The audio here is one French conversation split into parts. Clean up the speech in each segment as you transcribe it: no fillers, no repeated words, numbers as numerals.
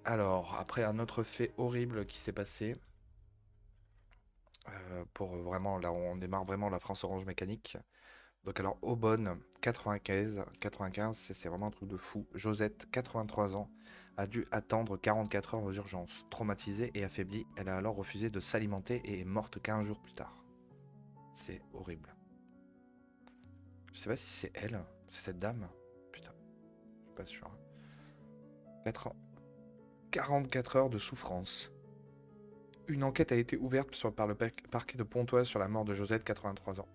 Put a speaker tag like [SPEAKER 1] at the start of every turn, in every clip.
[SPEAKER 1] Alors, après un autre fait horrible qui s'est passé, pour vraiment, là on démarre vraiment la France Orange Mécanique. Donc alors, Aubonne, 95, c'est vraiment un truc de fou. Josette, 83 ans, a dû attendre 44 heures aux urgences. Traumatisée et affaiblie, elle a alors refusé de s'alimenter et est morte 15 jours plus tard. C'est horrible. Je sais pas si c'est elle, c'est cette dame. Putain, je suis pas sûr, hein. 4 ans. 44 heures de souffrance. Une enquête a été ouverte par le parquet de Pontoise sur la mort de Josette, 83 ans.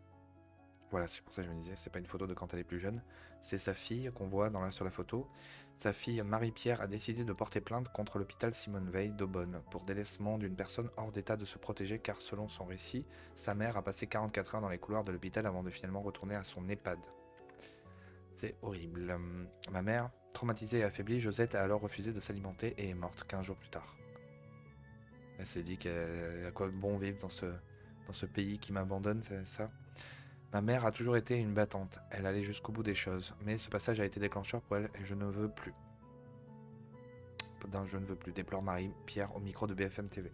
[SPEAKER 1] Voilà, c'est pour ça que je me disais, c'est pas une photo de quand elle est plus jeune. C'est sa fille qu'on voit sur la photo. Sa fille Marie-Pierre a décidé de porter plainte contre l'hôpital Simone Veil d'Aubonne pour délaissement d'une personne hors d'état de se protéger car selon son récit, sa mère a passé 44 heures dans les couloirs de l'hôpital avant de finalement retourner à son EHPAD. C'est horrible. Ma mère, traumatisée et affaiblie, Josette a alors refusé de s'alimenter et est morte 15 jours plus tard. Elle s'est dit qu'à quoi bon vivre dans ce pays qui m'abandonne, c'est ça. Ma mère a toujours été une battante, elle allait jusqu'au bout des choses, mais ce passage a été déclencheur pour elle et je ne veux plus. Je ne veux plus, déplore Marie-Pierre au micro de BFM TV.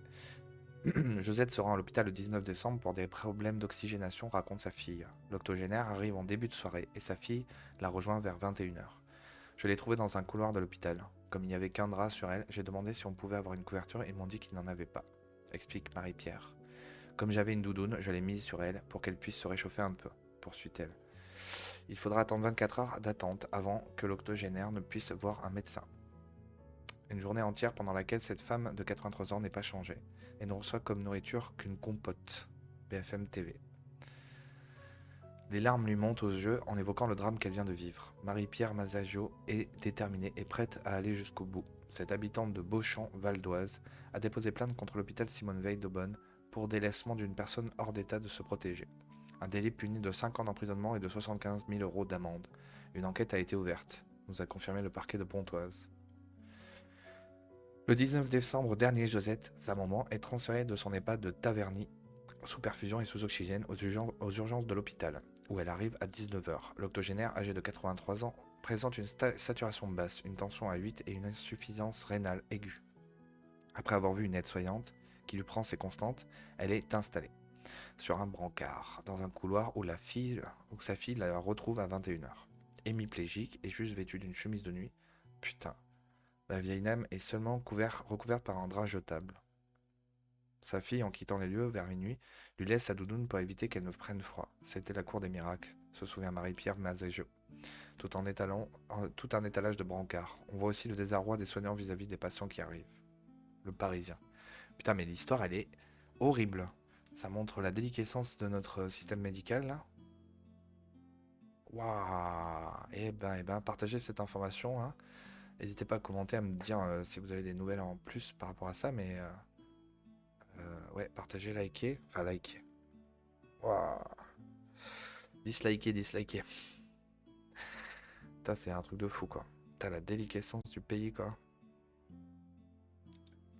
[SPEAKER 1] Josette se rend à l'hôpital le 19 décembre pour des problèmes d'oxygénation, raconte sa fille. L'octogénaire arrive en début de soirée et sa fille la rejoint vers 21 h. Je l'ai trouvée dans un couloir de l'hôpital. Comme il n'y avait qu'un drap sur elle, j'ai demandé si on pouvait avoir une couverture et ils m'ont dit qu'ils n'en avaient pas, explique Marie-Pierre. Comme j'avais une doudoune, je l'ai mise sur elle pour qu'elle puisse se réchauffer un peu, poursuit-elle. Il faudra attendre 24 heures d'attente avant que l'octogénaire ne puisse voir un médecin. Une journée entière pendant laquelle cette femme de 83 ans n'est pas changée et ne reçoit comme nourriture qu'une compote. BFM TV. Les larmes lui montent aux yeux en évoquant le drame qu'elle vient de vivre. Marie-Pierre Masagio est déterminée et prête à aller jusqu'au bout. Cette habitante de Beauchamp, Val d'Oise, a déposé plainte contre l'hôpital Simone Veil d'Aubonne pour délaissement d'une personne hors d'état de se protéger. Un délit puni de 5 ans d'emprisonnement et de 75 000 € d'amende. Une enquête a été ouverte, nous a confirmé le parquet de Pontoise. Le 19 décembre dernier, Josette, sa maman, est transférée de son EHPAD de Taverny, sous perfusion et sous oxygène, aux urgences de l'hôpital, où elle arrive à 19 h. L'octogénaire, âgé de 83 ans, présente une saturation basse, une tension à 8 et une insuffisance rénale aiguë. Après avoir vu une aide-soignante, qui lui prend ses constantes, elle est installée sur un brancard, dans un couloir où sa fille la retrouve à 21 h. Hémiplégique et juste vêtue d'une chemise de nuit. Putain. La vieille dame est seulement recouverte par un drap jetable. Sa fille, en quittant les lieux vers minuit, lui laisse sa doudoune pour éviter qu'elle ne prenne froid. C'était la cour des miracles, se souvient Marie-Pierre Mazagio, tout un étalage de brancards. On voit aussi le désarroi des soignants vis-à-vis des patients qui arrivent. Le Parisien. Putain, mais l'histoire, elle est horrible. Ça montre la déliquescence de notre système médical, là. Waouh. Eh ben, partagez cette information, hein. N'hésitez pas à commenter, à me dire si vous avez des nouvelles en plus par rapport à ça, mais ouais, partagez, likez, enfin likez. Waouh. Dislikez. Putain, c'est un truc de fou, quoi. T'as la déliquescence du pays, quoi.